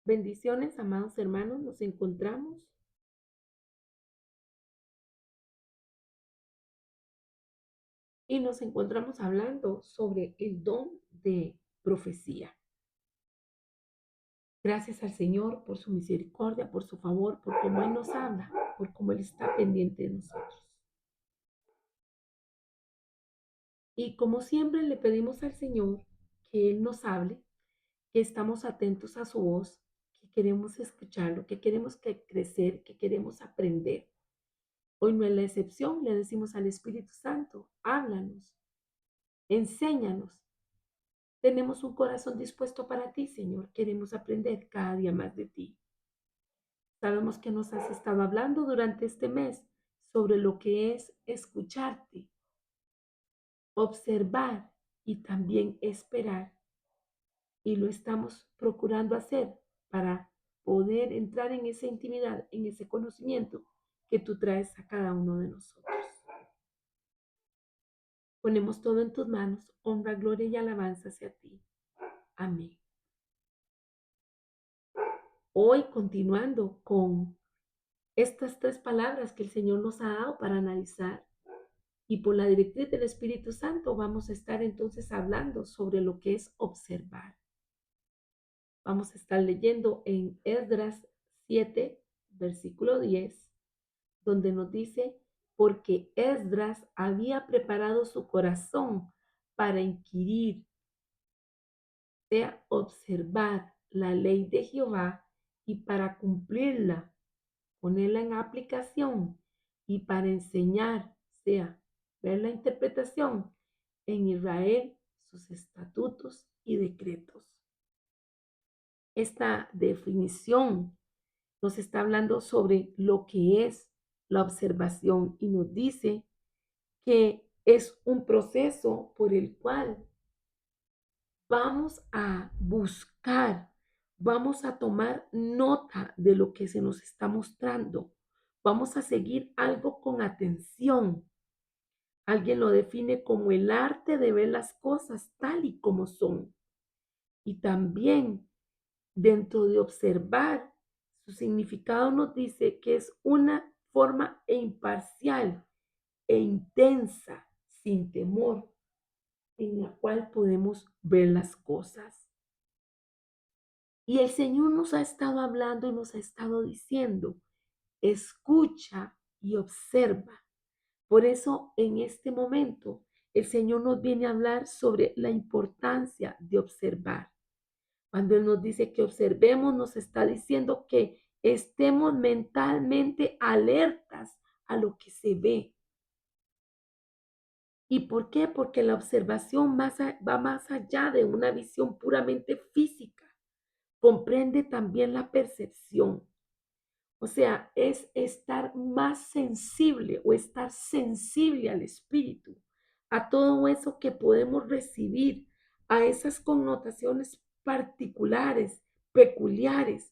Bendiciones, amados hermanos, nos encontramos y nos encontramos hablando sobre el don de profecía. Gracias al Señor por su misericordia, por su favor, por cómo Él nos habla, por cómo Él está pendiente de nosotros. Y como siempre le pedimos al Señor que Él nos hable, que estamos atentos a su voz, que queremos escucharlo, que queremos crecer, que queremos aprender. Hoy no es la excepción, le decimos al Espíritu Santo, háblanos, enséñanos. Tenemos un corazón dispuesto para ti, Señor. Queremos aprender cada día más de ti. Sabemos que nos has estado hablando durante este mes sobre lo que es escucharte, observar y también esperar. Y lo estamos procurando hacer para poder entrar en esa intimidad, en ese conocimiento que tú traes a cada uno de nosotros. Ponemos todo en tus manos, honra, gloria y alabanza hacia ti. Amén. Hoy continuando con estas tres palabras que el Señor nos ha dado para analizar y por la directriz del Espíritu Santo vamos a estar entonces hablando sobre lo que es observar. Vamos a estar leyendo en Esdras 7, versículo 10, donde nos dice, porque Esdras había preparado su corazón para inquirir, sea observar la ley de Jehová y para cumplirla, ponerla en aplicación y para enseñar, sea ver la interpretación en Israel, sus estatutos y decretos. Esta definición nos está hablando sobre lo que es la observación y nos dice que es un proceso por el cual vamos a buscar, vamos a tomar nota de lo que se nos está mostrando, vamos a seguir algo con atención. Alguien lo define como el arte de ver las cosas tal y como son. Y también dentro de observar, su significado nos dice que es una forma imparcial e intensa, sin temor, en la cual podemos ver las cosas. Y el Señor nos ha estado hablando y nos ha estado diciendo, escucha y observa. Por eso en este momento el Señor nos viene a hablar sobre la importancia de observar. Cuando Él nos dice que observemos, nos está diciendo que estemos mentalmente alertas a lo que se ve. ¿Y por qué? Porque la observación va más allá de una visión puramente física. Comprende también la percepción. O sea, es estar más sensible o estar sensible al espíritu, a todo eso que podemos recibir, a esas connotaciones particulares, peculiares,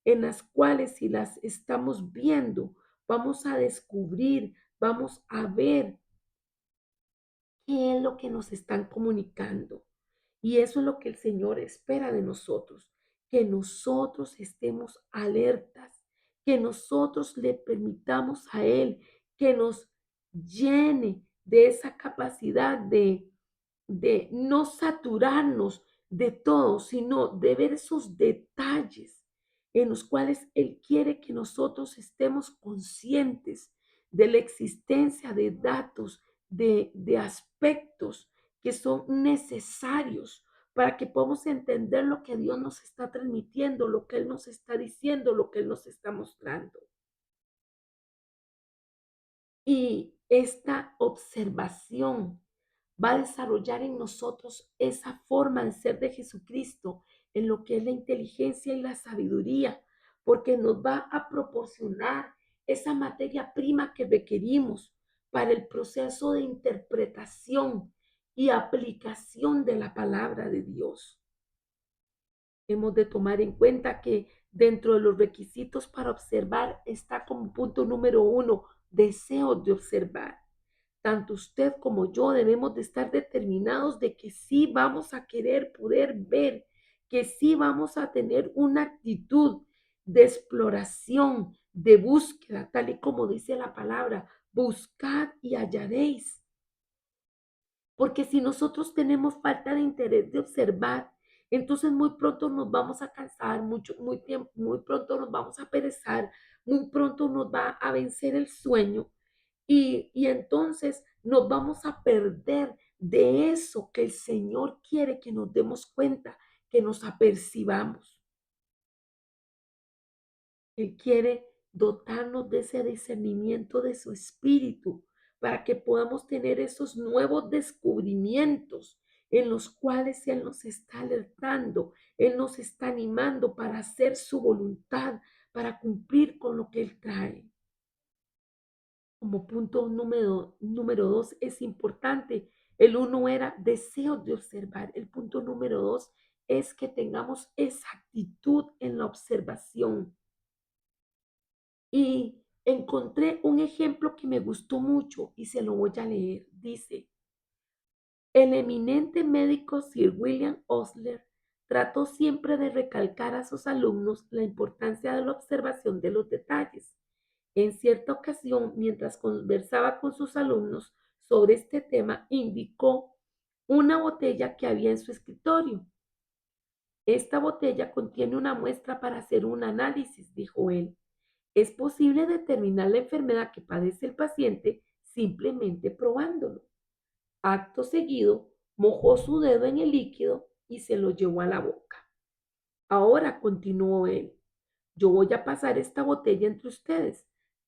en las cuales si las estamos viendo, vamos a descubrir, vamos a ver qué es lo que nos están comunicando. Y eso es lo que el Señor espera de nosotros, que nosotros estemos alertas, que nosotros le permitamos a Él que nos llene de esa capacidad de no saturarnos de todo, sino de ver esos detalles en los cuales Él quiere que nosotros estemos conscientes de la existencia de datos, de aspectos que son necesarios para que podamos entender lo que Dios nos está transmitiendo, lo que Él nos está diciendo, lo que Él nos está mostrando. Y esta observación va a desarrollar en nosotros esa forma de ser de Jesucristo, en lo que es la inteligencia y la sabiduría, porque nos va a proporcionar esa materia prima que requerimos para el proceso de interpretación y aplicación de la palabra de Dios. Hemos de tomar en cuenta que dentro de los requisitos para observar está como punto número 1, deseo de observar. Tanto usted como yo debemos de estar determinados de que sí vamos a querer poder ver que sí vamos a tener una actitud de exploración, de búsqueda, tal y como dice la palabra, buscad y hallaréis. Porque si nosotros tenemos falta de interés de observar, entonces muy pronto nos vamos a cansar, muy pronto nos vamos a perezar, muy pronto nos va a vencer el sueño y entonces nos vamos a perder de eso que el Señor quiere que nos demos cuenta, que nos apercibamos. Él quiere dotarnos de ese discernimiento de su espíritu para que podamos tener esos nuevos descubrimientos en los cuales Él nos está alertando, Él nos está animando para hacer su voluntad, para cumplir con lo que Él trae. Como punto número dos es importante. El uno era deseo de observar. El punto número dos es que tengamos esa actitud en la observación. Y encontré un ejemplo que me gustó mucho y se lo voy a leer. Dice, el eminente médico Sir William Osler trató siempre de recalcar a sus alumnos la importancia de la observación de los detalles. En cierta ocasión, mientras conversaba con sus alumnos sobre este tema, indicó una botella que había en su escritorio. Esta botella contiene una muestra para hacer un análisis, dijo él. Es posible determinar la enfermedad que padece el paciente simplemente probándolo. Acto seguido, mojó su dedo en el líquido y se lo llevó a la boca. Ahora, continuó él, yo voy a pasar esta botella entre ustedes.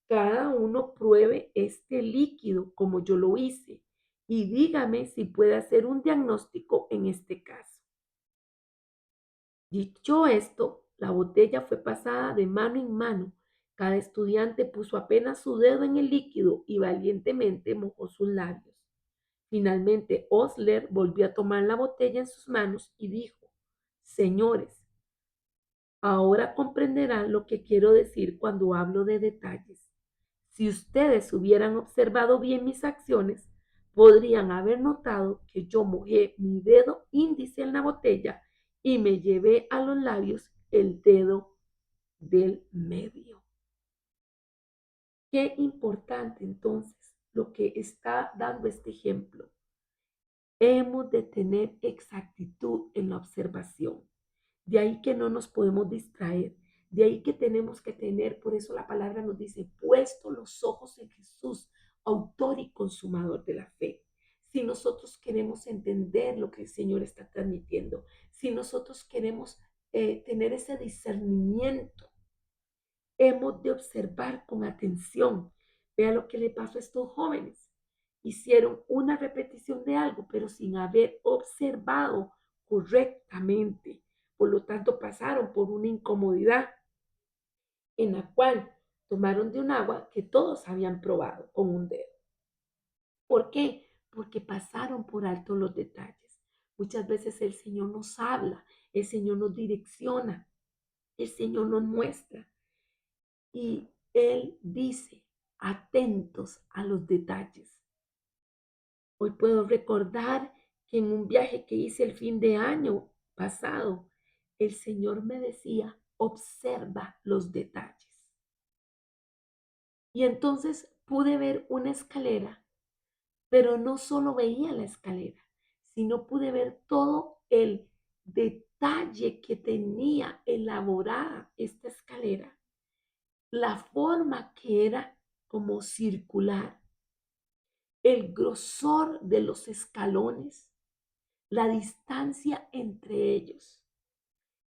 Cada uno pruebe este líquido como yo lo hice y dígame si puede hacer un diagnóstico en este caso. Dicho esto, la botella fue pasada de mano en mano. Cada estudiante puso apenas su dedo en el líquido y valientemente mojó sus labios. Finalmente, Osler volvió a tomar la botella en sus manos y dijo, señores, ahora comprenderán lo que quiero decir cuando hablo de detalles. Si ustedes hubieran observado bien mis acciones, podrían haber notado que yo mojé mi dedo índice en la botella y me llevé a los labios el dedo del medio. Qué importante entonces lo que está dando este ejemplo. Hemos de tener exactitud en la observación. De ahí que no nos podemos distraer. De ahí que tenemos que tener, por eso la palabra nos dice, puesto los ojos en Jesús, autor y consumador de la fe. Si nosotros queremos entender lo que el Señor está transmitiendo, si nosotros queremos tener ese discernimiento, hemos de observar con atención. Vea lo que le pasó a estos jóvenes. Hicieron una repetición de algo, pero sin haber observado correctamente. Por lo tanto, pasaron por una incomodidad en la cual tomaron de un agua que todos habían probado con un dedo. ¿Por qué? Porque pasaron por alto los detalles. Muchas veces el Señor nos habla, el Señor nos direcciona, el Señor nos muestra. Y Él dice, atentos a los detalles. Hoy puedo recordar que en un viaje que hice el fin de año pasado, el Señor me decía, observa los detalles. Y entonces pude ver una escalera, pero no solo veía la escalera, sino pude ver todo el detalle que tenía elaborada esta escalera, la forma que era como circular, el grosor de los escalones, la distancia entre ellos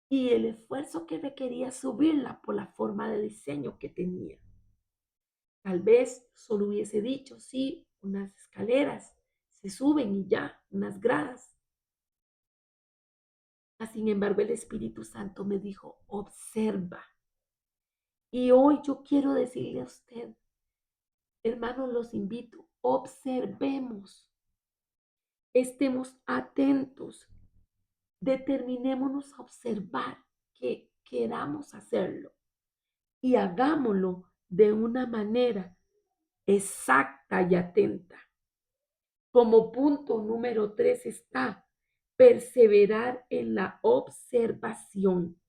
y el esfuerzo que requería subirla por la forma de diseño que tenía. Tal vez solo hubiese dicho, sí, unas escaleras se suben y ya, unas gradas. Sin embargo, el Espíritu Santo me dijo, observa. Y hoy yo quiero decirle a usted, hermanos, los invito, observemos, estemos atentos, determinémonos a observar que queramos hacerlo y hagámoslo de una manera exacta y atenta. Como punto número 3 está, perseverar en la observación.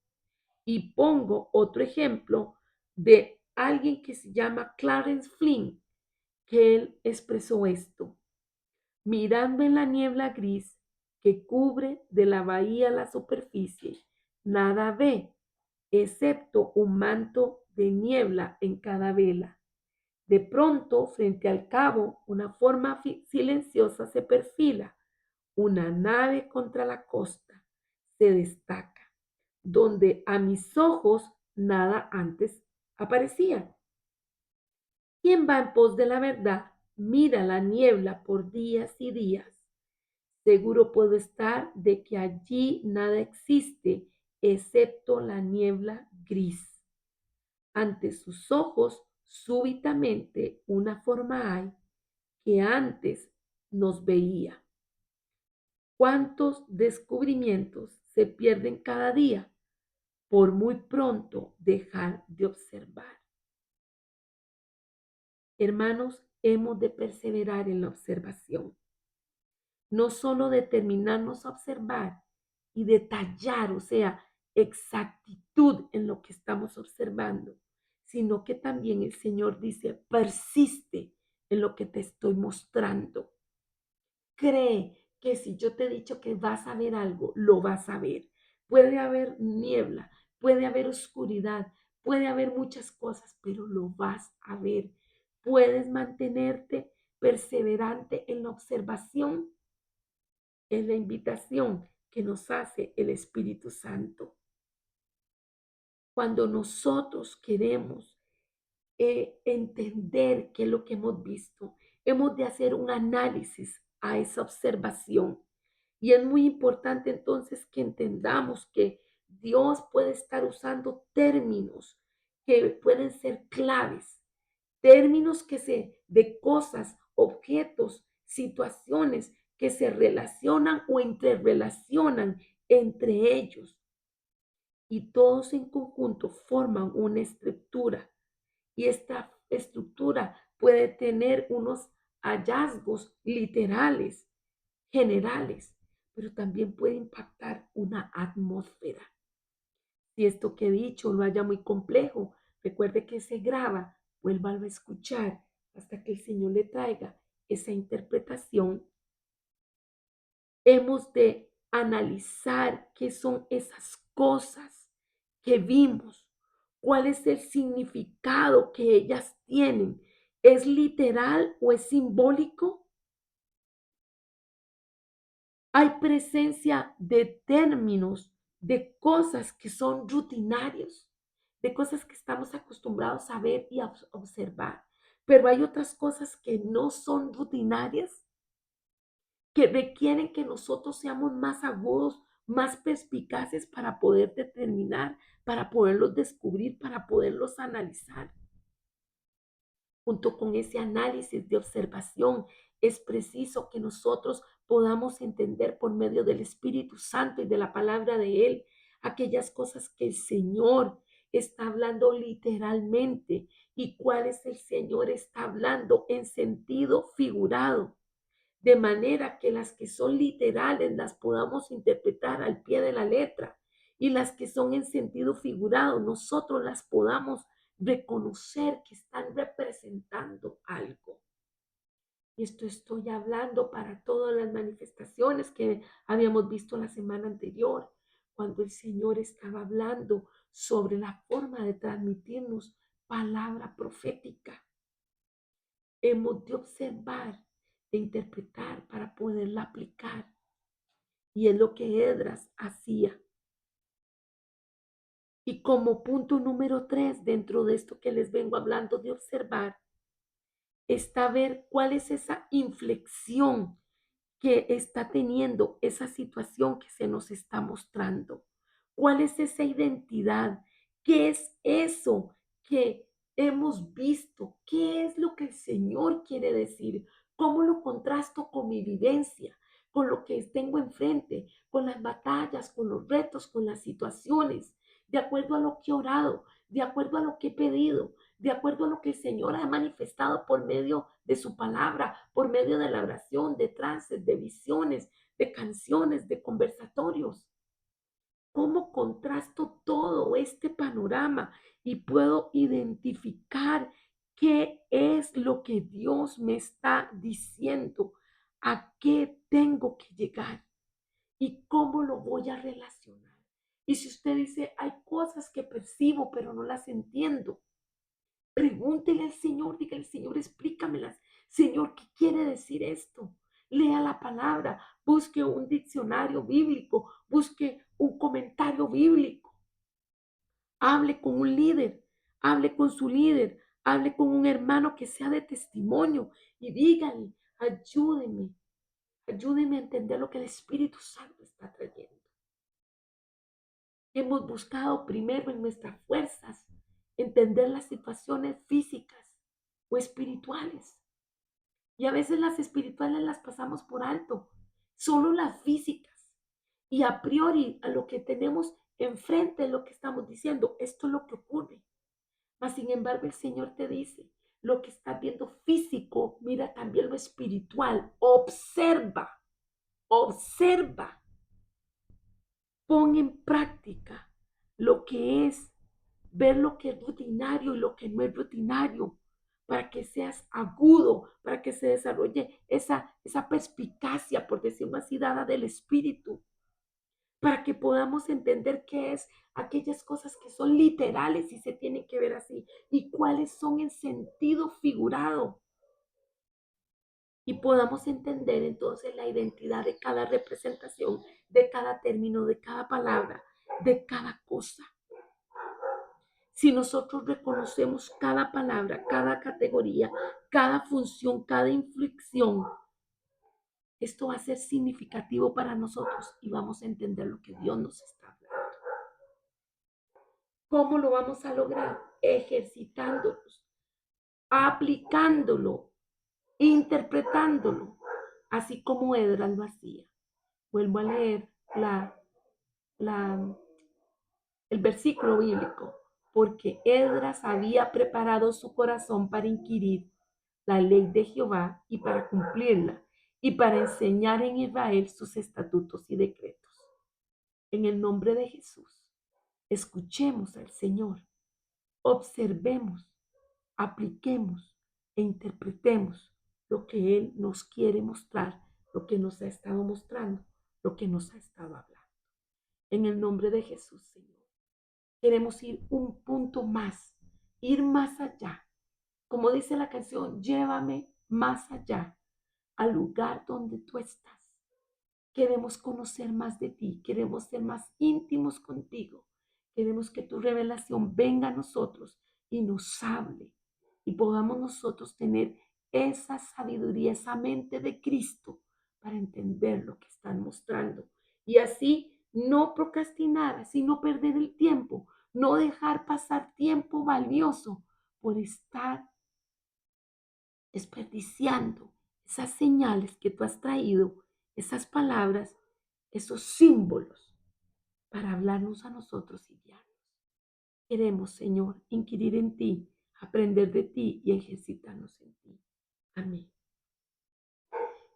Y pongo otro ejemplo de alguien que se llama Clarence Flynn, que él expresó esto: mirando en la niebla gris que cubre de la bahía la superficie, nada ve, excepto un manto de niebla en cada vela. De pronto, frente al cabo, una forma silenciosa se perfila, una nave contra la costa, se destaca, donde a mis ojos nada antes aparecía. Quien va en pos de la verdad, mira la niebla por días y días. Seguro puedo estar de que allí nada existe excepto la niebla gris. Ante sus ojos súbitamente una forma hay que antes nos veía. ¿Cuántos descubrimientos se pierden cada día por muy pronto dejar de observar? Hermanos, hemos de perseverar en la observación. No solo determinarnos a observar y detallar, o sea, exactitud en lo que estamos observando, sino que también el Señor dice, persiste en lo que te estoy mostrando. Cree que si yo te he dicho que vas a ver algo, lo vas a ver. Puede haber niebla, puede haber oscuridad, puede haber muchas cosas, pero lo vas a ver. Puedes mantenerte perseverante en la observación. Es la invitación que nos hace el Espíritu Santo. Cuando nosotros queremos entender qué es lo que hemos visto, hemos de hacer un análisis a esa observación. Y es muy importante entonces que entendamos que Dios puede estar usando términos que pueden ser claves, términos de cosas, objetos, situaciones que se relacionan o interrelacionan entre ellos, y todos en conjunto forman una estructura, y esta estructura puede tener unos hallazgos literales, generales, pero también puede impactar una atmósfera. Si esto que he dicho lo haya muy complejo, recuerde que se graba, vuélvalo a escuchar hasta que el Señor le traiga esa interpretación. Hemos de analizar qué son esas cosas que vimos, cuál es el significado que ellas tienen. ¿Es literal o es simbólico? Hay presencia de términos, de cosas que son rutinarios, de cosas que estamos acostumbrados a ver y a observar, pero hay otras cosas que no son rutinarias, que requieren que nosotros seamos más agudos, más perspicaces para poder determinar, para poderlos descubrir, para poderlos analizar. Junto con ese análisis de observación, es preciso que nosotros podamos entender por medio del Espíritu Santo y de la palabra de Él aquellas cosas que el Señor está hablando literalmente y cuáles el Señor está hablando en sentido figurado, de manera que las que son literales las podamos interpretar al pie de la letra, y las que son en sentido figurado nosotros las podamos reconocer que están representando algo. Y esto estoy hablando para todas las manifestaciones que habíamos visto la semana anterior, cuando el Señor estaba hablando sobre la forma de transmitirnos palabra profética. Hemos de observar, de interpretar para poderla aplicar. Y es lo que Edras hacía. Y como punto número 3, dentro de esto que les vengo hablando de observar, está ver cuál es esa inflexión que está teniendo esa situación que se nos está mostrando. ¿Cuál es esa identidad? ¿Qué es eso que hemos visto? ¿Qué es lo que el Señor quiere decir? ¿Cómo lo contrasto con mi vivencia, con lo que tengo enfrente, con las batallas, con los retos, con las situaciones, de acuerdo a lo que he orado, de acuerdo a lo que he pedido, de acuerdo a lo que el Señor ha manifestado por medio de su palabra, por medio de la oración, de trances, de visiones, de canciones, de conversatorios. ¿Cómo contrasto todo este panorama y puedo identificar qué es lo que Dios me está diciendo? ¿A qué tengo que llegar? ¿Y cómo lo voy a relacionar? Y si usted dice, hay cosas que percibo, pero no las entiendo, pregúntele al Señor, diga al Señor, explícamelas. Señor, ¿qué quiere decir esto? Lea la palabra, busque un diccionario bíblico, busque un comentario bíblico, hable con un líder, hable con su líder, hable con un hermano que sea de testimonio y dígale, ayúdeme, ayúdeme a entender lo que el Espíritu Santo está trayendo. Hemos buscado primero en nuestras fuerzas entender las situaciones físicas o espirituales. Y a veces las espirituales las pasamos por alto, solo las físicas. Y a priori a lo que tenemos enfrente, lo que estamos diciendo, esto es lo que ocurre. Mas sin embargo el Señor te dice, lo que estás viendo físico, mira también lo espiritual. Observa, observa. Pon en práctica lo que es ver lo que es rutinario y lo que no es rutinario, para que seas agudo, para que se desarrolle esa perspicacia, por decirlo así, dada del Espíritu, para que podamos entender qué es aquellas cosas que son literales y se tienen que ver así, y cuáles son en sentido figurado, y podamos entender entonces la identidad de cada representación, de cada término, de cada palabra, de cada cosa. Si nosotros reconocemos cada palabra, cada categoría, cada función, cada inflexión, esto va a ser significativo para nosotros y vamos a entender lo que Dios nos está hablando. ¿Cómo lo vamos a lograr? Ejercitándolos, aplicándolo, interpretándolo, así como Edras lo hacía. Vuelvo a leer la, el versículo bíblico, porque Edras había preparado su corazón para inquirir la ley de Jehová y para cumplirla, y para enseñar en Israel sus estatutos y decretos. En el nombre de Jesús, escuchemos al Señor, observemos, apliquemos e interpretemos lo que Él nos quiere mostrar, lo que nos ha estado mostrando, lo que nos ha estado hablando. En el nombre de Jesús, Señor. Queremos ir un punto más, ir más allá. Como dice la canción, llévame más allá, al lugar donde tú estás. Queremos conocer más de ti, queremos ser más íntimos contigo. Queremos que tu revelación venga a nosotros y nos hable y podamos nosotros tener esa sabiduría, esa mente de Cristo para entender lo que están mostrando. Y así no procrastinar, así no perder el tiempo, no dejar pasar tiempo valioso por estar desperdiciando esas señales que tú has traído, esas palabras, esos símbolos para hablarnos a nosotros y guiarnos. Queremos, Señor, inquirir en ti, aprender de ti y ejercitarnos en ti. Amén.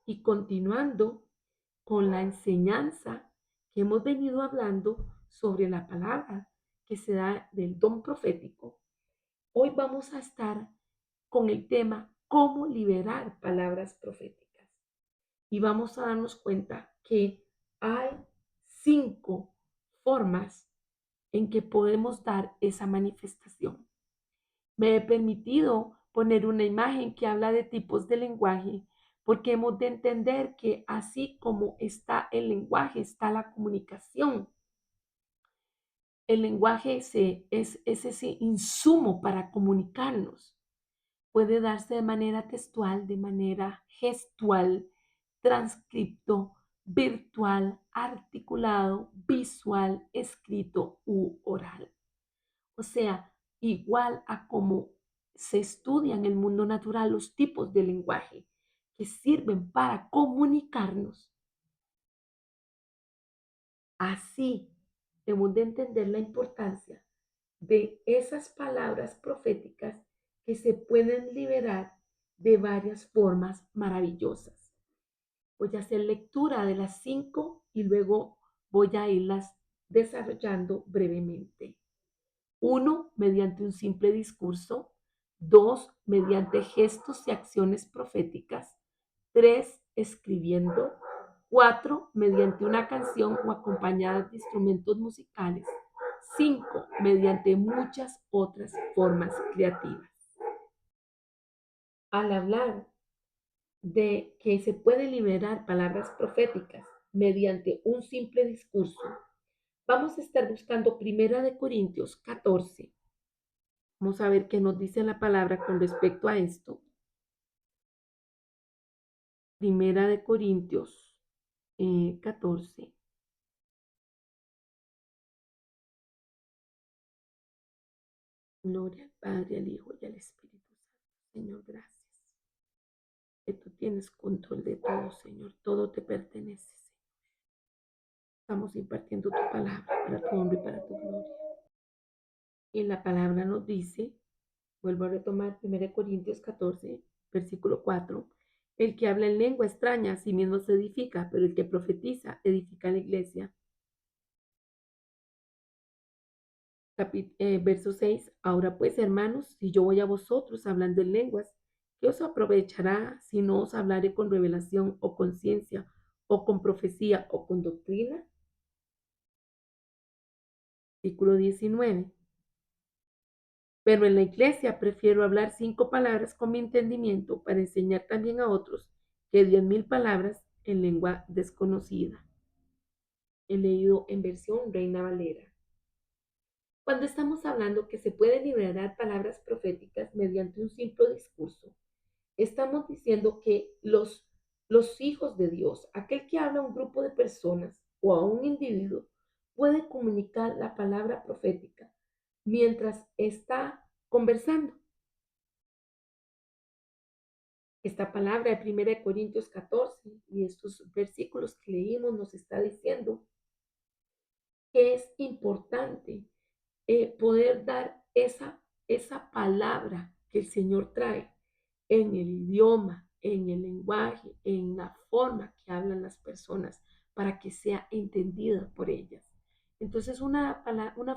Y continuando con la enseñanza que hemos venido hablando sobre la palabra que se da del don profético, hoy vamos a estar con el tema cómo liberar palabras proféticas. Y vamos a darnos cuenta que hay 5 formas en que podemos dar esa manifestación. Me he permitido poner una imagen que habla de tipos de lenguaje, porque hemos de entender que así como está el lenguaje, está la comunicación. El lenguaje es ese insumo para comunicarnos. Puede darse de manera textual, de manera gestual, transcripto, virtual, articulado, visual, escrito u oral. O sea, igual a como se estudia en el mundo natural los tipos de lenguaje que sirven para comunicarnos, así debemos de entender la importancia de esas palabras proféticas que se pueden liberar de varias formas maravillosas. Voy a hacer lectura de las 5 y luego voy a irlas desarrollando brevemente. Uno, mediante un simple discurso. Dos, mediante gestos y acciones proféticas. Tres, escribiendo. Cuatro, mediante una canción o acompañada de instrumentos musicales. Cinco, mediante muchas otras formas creativas. Al hablar de que se puede liberar palabras proféticas mediante un simple discurso, vamos a estar buscando Primera de Corintios 14. Vamos a ver qué nos dice la palabra con respecto a esto. Primera de Corintios 14. Gloria al Padre, al Hijo y al Espíritu Santo. Señor, gracias. Que tú tienes control de todo, Señor. Todo te pertenece, Señor. Estamos impartiendo tu palabra para tu honra y para tu gloria. Y la palabra nos dice, vuelvo a retomar 1 Corintios 14, versículo 4. El que habla en lengua extraña a sí mismo se edifica, pero el que profetiza edifica la iglesia. Verso 6. Ahora pues, hermanos, si yo voy a vosotros hablando en lenguas, ¿qué os aprovechará si no os hablaré con revelación o con ciencia o con profecía o con doctrina? Versículo 19. Pero en la iglesia prefiero hablar 5 palabras con mi entendimiento para enseñar también a otros que 10.000 palabras en lengua desconocida. He leído en versión Reina Valera. Cuando estamos hablando que se pueden liberar palabras proféticas mediante un simple discurso, estamos diciendo que los hijos de Dios, aquel que habla a un grupo de personas o a un individuo, puede comunicar la palabra profética mientras está conversando. Esta palabra de 1 Corintios 14 y estos versículos que leímos nos está diciendo que es importante poder dar esa palabra que el Señor trae en el idioma, en el lenguaje, en la forma que hablan las personas para que sea entendida por ellas. Entonces, una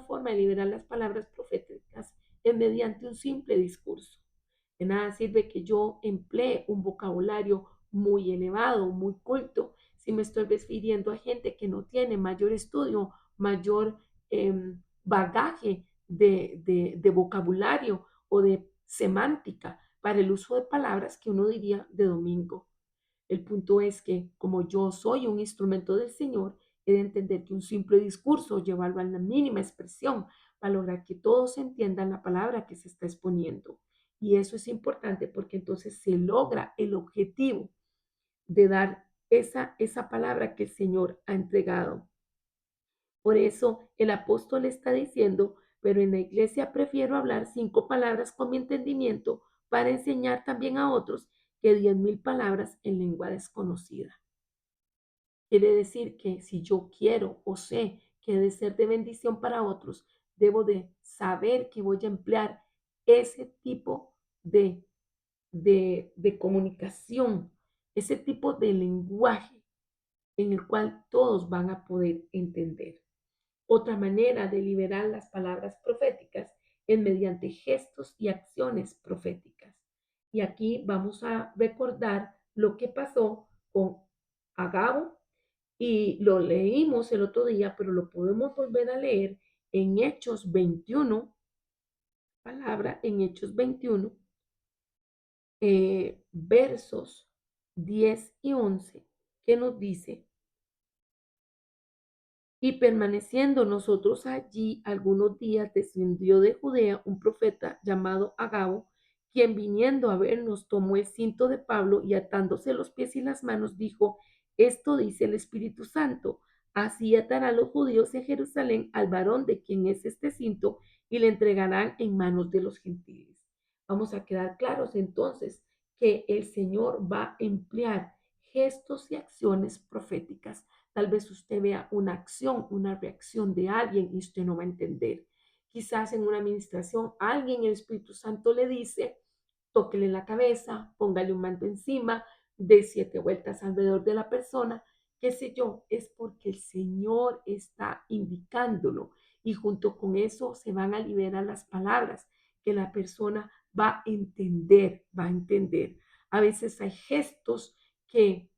forma de liberar las palabras proféticas es mediante un simple discurso. De nada sirve que yo emplee un vocabulario muy elevado, muy culto, si me estoy refiriendo a gente que no tiene mayor estudio, mayor bagaje de vocabulario o de semántica para el uso de palabras que uno diría de domingo. El punto es que como yo soy un instrumento del Señor, he de entender que un simple discurso, llevarlo a la mínima expresión para lograr que todos entiendan la palabra que se está exponiendo. Y eso es importante porque entonces se logra el objetivo de dar esa palabra que el Señor ha entregado. Por eso el apóstol está diciendo, pero en la iglesia prefiero hablar 5 palabras con mi entendimiento para enseñar también a otros que 10.000 palabras en lengua desconocida. Quiere decir que si yo quiero o sé que he de ser de bendición para otros, debo de saber que voy a emplear ese tipo de comunicación, ese tipo de lenguaje en el cual todos van a poder entender. Otra manera de liberar las palabras proféticas es mediante gestos y acciones proféticas. Y aquí vamos a recordar lo que pasó con Agabo y lo leímos el otro día, pero lo podemos volver a leer en Hechos 21, palabra en Hechos 21, versos 10 y 11, que nos dice: y permaneciendo nosotros allí algunos días, descendió de Judea un profeta llamado Agabo, quien viniendo a vernos tomó el cinto de Pablo y atándose los pies y las manos dijo: esto dice el Espíritu Santo, así atarán los judíos en Jerusalén al varón de quien es este cinto y le entregarán en manos de los gentiles. Vamos a quedar claros entonces que el Señor va a emplear gestos y acciones proféticas. Tal vez usted vea una acción, una reacción de alguien y usted no va a entender. Quizás en una administración alguien, el Espíritu Santo le dice: tóquele la cabeza, póngale un manto encima, de 7 vueltas alrededor de la persona, qué sé yo, es porque el Señor está indicándolo y junto con eso se van a liberar las palabras que la persona va a entender, va a entender. A veces hay gestos que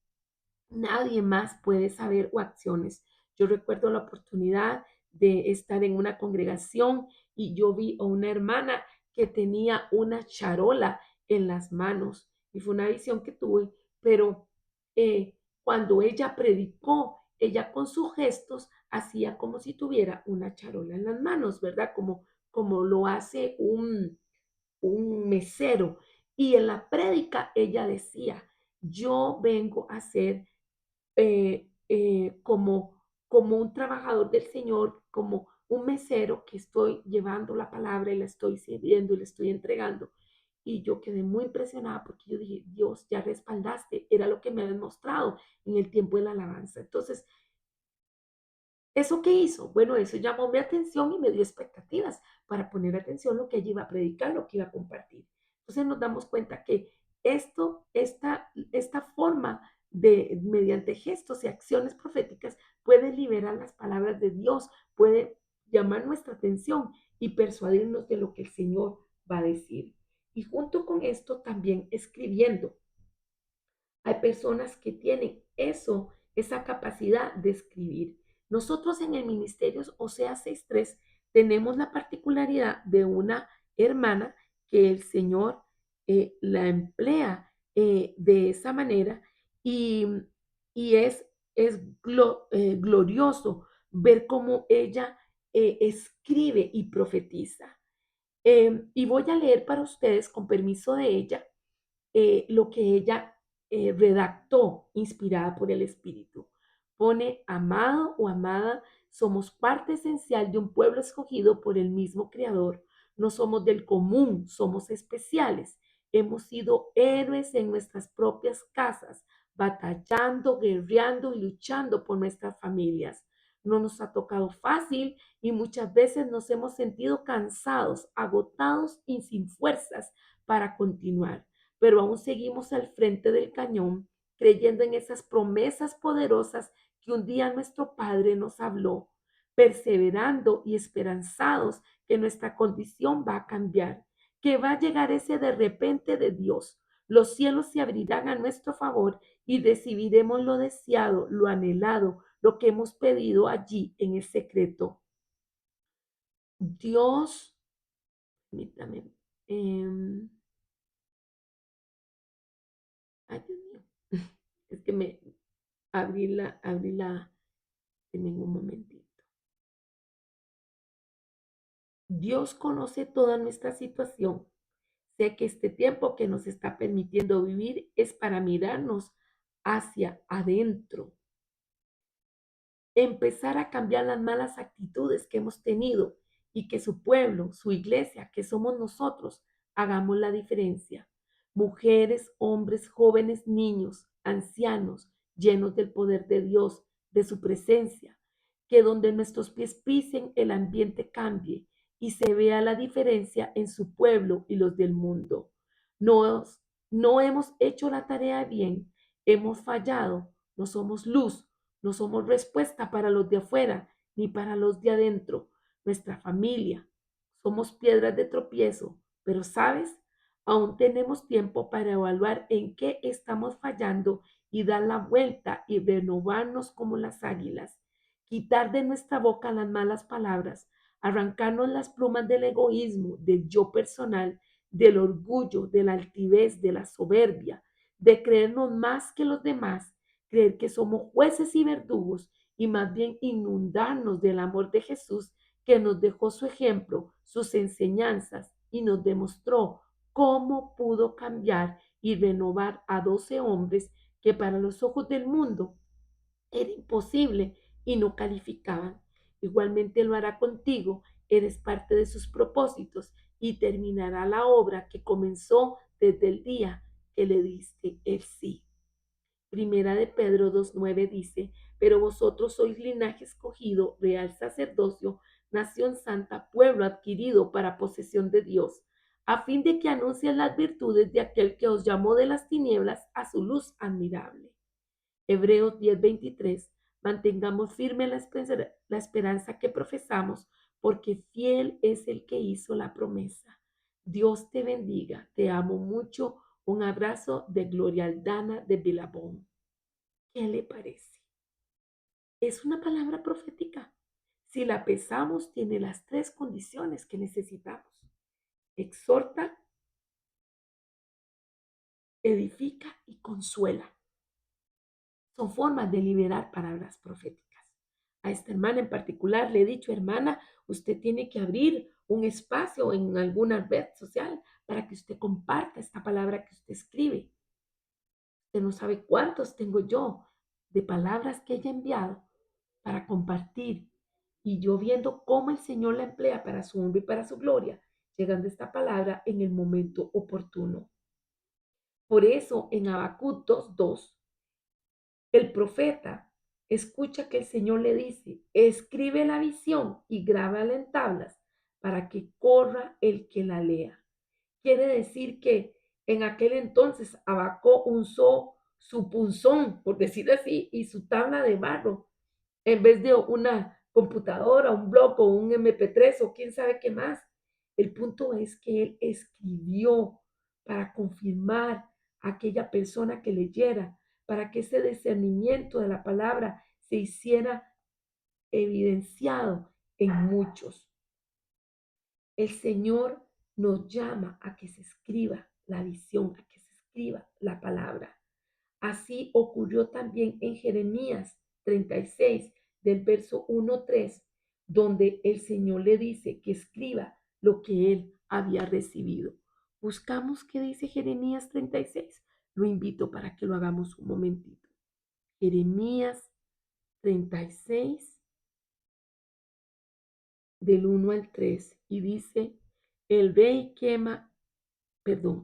nadie más puede saber o acciones. Yo recuerdo la oportunidad de estar en una congregación y yo vi a una hermana que tenía una charola en las manos y fue una visión que tuve, pero cuando ella predicó, ella con sus gestos hacía como si tuviera una charola en las manos, ¿verdad? Como lo hace un mesero. Y en la prédica ella decía, yo vengo a ser como un trabajador del Señor, como un mesero que estoy llevando la palabra y la estoy sirviendo y la estoy entregando. Y yo quedé muy impresionada porque yo dije, Dios, ya respaldaste, era lo que me habías mostrado en el tiempo de la alabanza. Entonces, ¿eso qué hizo? Bueno, eso llamó mi atención y me dio expectativas para poner atención lo que ella iba a predicar, lo que iba a compartir. Entonces nos damos cuenta que esta forma de, mediante gestos y acciones proféticas, puede liberar las palabras de Dios, puede llamar nuestra atención y persuadirnos de lo que el Señor va a decir. Y junto con esto también escribiendo. Hay personas que tienen esa capacidad de escribir. Nosotros en el Ministerio OSEA 63 tenemos la particularidad de una hermana que el Señor la emplea de esa manera y, y glorioso ver cómo ella escribe y profetiza. Y voy a leer para ustedes, con permiso de ella, lo que ella redactó inspirada por el Espíritu. Pone, amado o amada, somos parte esencial de un pueblo escogido por el mismo Creador. No somos del común, somos especiales. Hemos sido héroes en nuestras propias casas, batallando, guerreando y luchando por nuestras familias. No nos ha tocado fácil y muchas veces nos hemos sentido cansados, agotados y sin fuerzas para continuar, pero aún seguimos al frente del cañón, creyendo en esas promesas poderosas que un día nuestro Padre nos habló, perseverando y esperanzados que nuestra condición va a cambiar, que va a llegar ese de repente de Dios. Los cielos se abrirán a nuestro favor y recibiremos lo deseado, lo anhelado, lo que hemos pedido allí en el secreto. Dios, permítame, eh, ay Dios mío, es que me denme un momentito. Dios conoce toda nuestra situación. Sé que este tiempo que nos está permitiendo vivir es para mirarnos hacia adentro, empezar a cambiar las malas actitudes que hemos tenido y que su pueblo, su iglesia, que somos nosotros, hagamos la diferencia. Mujeres, hombres, jóvenes, niños, ancianos, llenos del poder de Dios, de su presencia, que donde nuestros pies pisen el ambiente cambie y se vea la diferencia en su pueblo y los del mundo. No, no hemos hecho la tarea bien, hemos fallado, no somos luz, no somos respuesta para los de afuera ni para los de adentro, nuestra familia. Somos piedras de tropiezo, pero sabes, aún tenemos tiempo para evaluar en qué estamos fallando y dar la vuelta y renovarnos como las águilas. Quitar de nuestra boca las malas palabras, arrancarnos las plumas del egoísmo, del yo personal, del orgullo, de la altivez, de la soberbia, de creernos más que los demás, creer que somos jueces y verdugos y más bien inundarnos del amor de Jesús que nos dejó su ejemplo, sus enseñanzas y nos demostró cómo pudo cambiar y renovar a 12 hombres que para los ojos del mundo era imposible y no calificaban. Igualmente lo hará contigo, eres parte de sus propósitos y terminará la obra que comenzó desde el día que le diste el sí. Primera de Pedro 2:9 dice, pero vosotros sois linaje escogido, real sacerdocio, nación santa, pueblo adquirido para posesión de Dios, a fin de que anuncien las virtudes de aquel que os llamó de las tinieblas a su luz admirable. Hebreos 10:23. Mantengamos firme la esperanza que profesamos, porque fiel es el que hizo la promesa. Dios te bendiga. Te amo mucho. Un abrazo de Gloria Aldana de Vilabón. ¿Qué le parece? Es una palabra profética. Si la pesamos, tiene las tres condiciones que necesitamos. Exhorta, edifica y consuela. Son formas de liberar palabras proféticas. A esta hermana en particular le he dicho, hermana, usted tiene que abrir un espacio en alguna red social para que usted comparta esta palabra que usted escribe. Usted no sabe cuántos tengo yo de palabras que ella ha enviado para compartir y yo viendo cómo el Señor la emplea para su honra y para su gloria, llegando esta palabra en el momento oportuno. Por eso en Habacuc 2:2 el profeta escucha que el Señor le dice, escribe la visión y grábala en tablas para que corra el que la lea. Quiere decir que en aquel entonces Habacuc usó su punzón, por decirlo así, y su tabla de barro, en vez de una computadora, un blog o un MP3 o quién sabe qué más. El punto es que él escribió para confirmar a aquella persona que leyera, para que ese discernimiento de la palabra se hiciera evidenciado en muchos. El Señor nos llama a que se escriba la visión, a que se escriba la palabra. Así ocurrió también en Jeremías 36, del verso 1-3, donde el Señor le dice que escriba lo que él había recibido. Buscamos qué dice Jeremías 36. Lo invito para que lo hagamos un momentito. Jeremías 36, del 1 al 3, y dice, el rey quema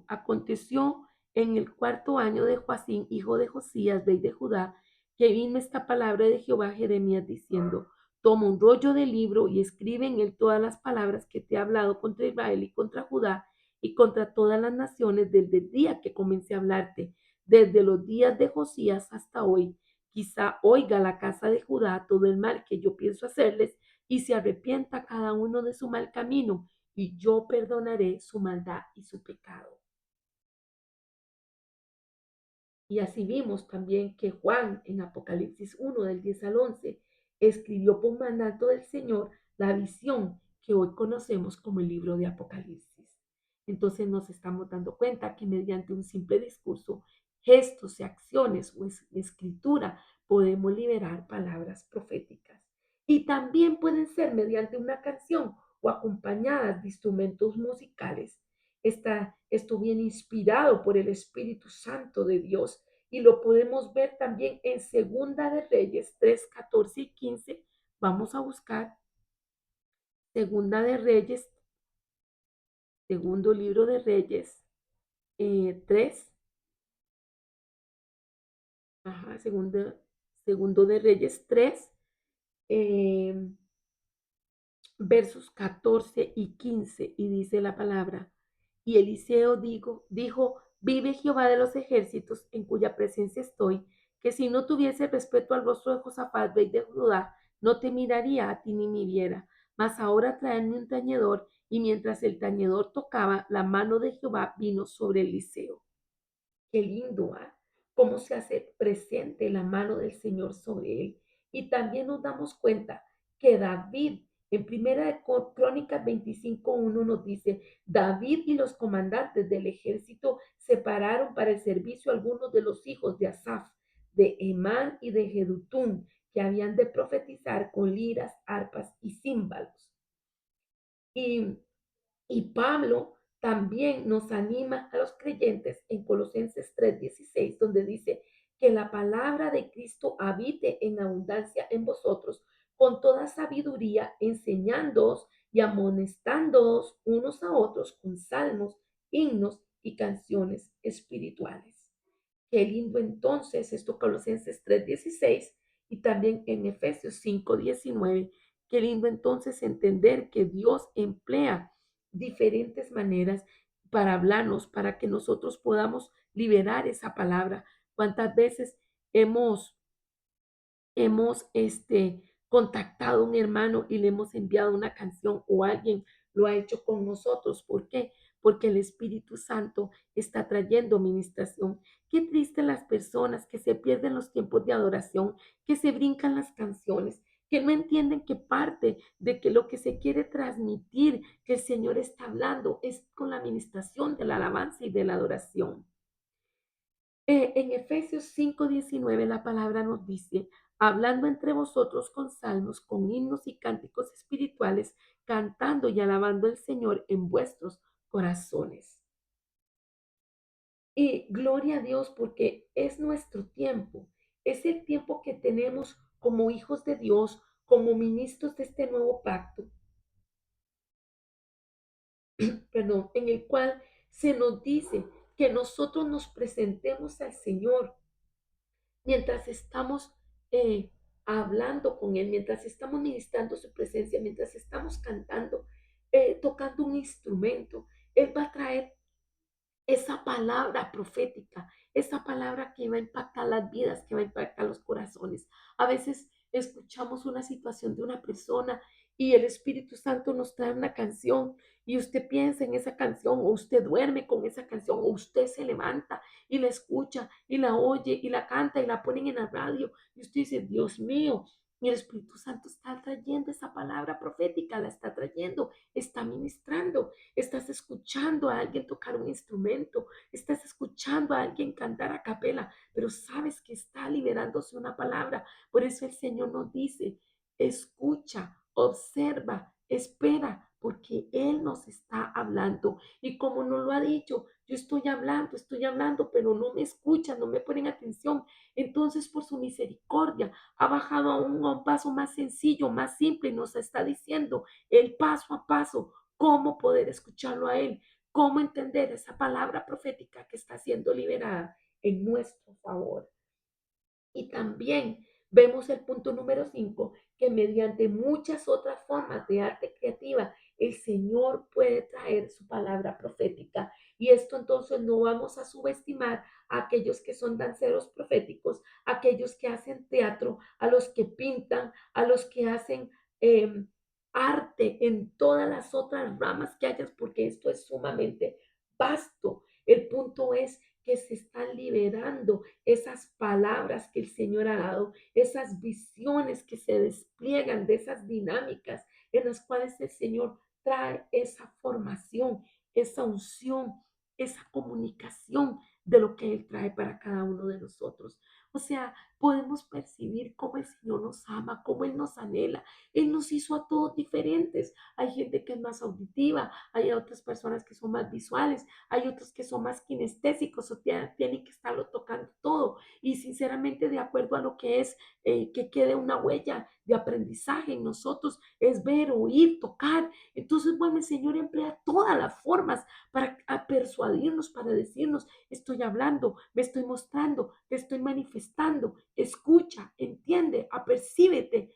aconteció en el cuarto año de Joacín, hijo de Josías, rey de Judá, que vino esta palabra de Jehová a Jeremías diciendo, toma un rollo de libro y escribe en él todas las palabras que te he hablado contra Israel y contra Judá y contra todas las naciones desde el día que comencé a hablarte, desde los días de Josías hasta hoy. Quizá oiga la casa de Judá todo el mal que yo pienso hacerles y se arrepienta cada uno de su mal camino y yo perdonaré su maldad y su pecado. Y así vimos también que Juan en Apocalipsis 1 del 10 al 11 escribió por mandato del Señor la visión que hoy conocemos como el libro de Apocalipsis. Entonces nos estamos dando cuenta que mediante un simple discurso, gestos y acciones o escritura podemos liberar palabras proféticas. Y también pueden ser mediante una canción o acompañadas de instrumentos musicales. Esto viene inspirado por el Espíritu Santo de Dios y lo podemos ver también en Segunda de Reyes 3, 14 y 15. Vamos a buscar Segunda de Reyes, segundo libro de Reyes 3, segundo de Reyes 3, eh, versos 14 y 15, y dice la palabra, y Eliseo dijo, vive Jehová de los ejércitos, en cuya presencia estoy, que si no tuviese respeto al rostro de Josafat, rey de Judá, no te miraría a ti ni me viera. Mas ahora traedme un tañedor, y mientras el tañedor tocaba, la mano de Jehová vino sobre Eliseo. Qué lindo, ¿ah? Cómo se hace presente la mano del Señor sobre él. Y también nos damos cuenta que David, en Primera de Crónicas 25:1 nos dice, David y los comandantes del ejército separaron para el servicio algunos de los hijos de Asaf, de Emán y de Jedutún, que habían de profetizar con liras, arpas y címbalos. Y y Pablo también nos anima a los creyentes en Colosenses 3:16, donde dice que la palabra de Cristo habite en abundancia en vosotros, con toda sabiduría, enseñándoos y amonestándoos unos a otros con salmos, himnos y canciones espirituales. Qué lindo entonces esto Colosenses 3:16 y también en Efesios 5:19. Qué lindo entonces entender que Dios emplea diferentes maneras para hablarnos, para que nosotros podamos liberar esa palabra. ¿Cuántas veces hemos contactado a un hermano y le hemos enviado una canción o alguien lo ha hecho con nosotros? ¿Por qué? Porque el Espíritu Santo está trayendo ministración. Qué triste las personas que se pierden los tiempos de adoración, que se brincan las canciones, que no entienden que parte de que lo que se quiere transmitir, que el Señor está hablando, es con la ministración de la alabanza y de la adoración. En Efesios 5:19 la palabra nos dice, hablando entre vosotros con salmos, con himnos y cánticos espirituales, cantando y alabando al Señor en vuestros corazones. Y gloria a Dios porque es nuestro tiempo, es el tiempo que tenemos como hijos de Dios, como ministros de este nuevo pacto, perdón, en el cual se nos dice que nosotros nos presentemos al Señor mientras estamos hablando con Él, mientras estamos ministrando su presencia, mientras estamos cantando, tocando un instrumento, Él va a traer esa palabra profética, esa palabra que va a impactar las vidas, que va a impactar los corazones. A veces escuchamos una situación de una persona y el Espíritu Santo nos trae una canción y usted piensa en esa canción o usted duerme con esa canción o usted se levanta y la escucha y la oye y la canta y la ponen en la radio y usted dice, Dios mío, y el Espíritu Santo está trayendo esa palabra profética, la está trayendo, está ministrando. Estás escuchando a alguien tocar un instrumento, estás escuchando a alguien cantar a capela, pero sabes que está liberándose una palabra. Por eso el Señor nos dice, escucha, observa, espera, porque Él nos está hablando. Y como nos lo ha dicho, yo estoy hablando, pero no me escuchan, no me ponen atención. Entonces, por su misericordia, ha bajado a un paso más sencillo, más simple, y nos está diciendo el paso a paso cómo poder escucharlo a Él, cómo entender esa palabra profética que está siendo liberada en nuestro favor. Y también vemos el punto número 5, que mediante muchas otras formas de arte creativa, el Señor puede traer su palabra profética. Y esto entonces no vamos a subestimar a aquellos que son danceros proféticos, a aquellos que hacen teatro, a los que pintan, a los que hacen arte en todas las otras ramas que hayas, porque esto es sumamente vasto. El punto es que se están liberando esas palabras que el Señor ha dado, esas visiones que se despliegan de esas dinámicas en las cuales el Señor trae esa formación, esa unción, esa comunicación de lo que Él trae para cada uno de nosotros. O sea, podemos percibir cómo el Señor nos ama, cómo Él nos anhela. Él nos hizo a todos diferentes. Hay gente que es más auditiva, hay otras personas que son más visuales, hay otros que son más kinestésicos o tienen que estarlo tocando todo. Y sinceramente, de acuerdo a lo que es, que quede una huella de aprendizaje en nosotros, es ver, oír, tocar. Entonces, bueno, el Señor emplea todas las formas para persuadirnos, para decirnos, estoy hablando, me estoy mostrando, te estoy manifestando, escucha, entiende, apercíbete.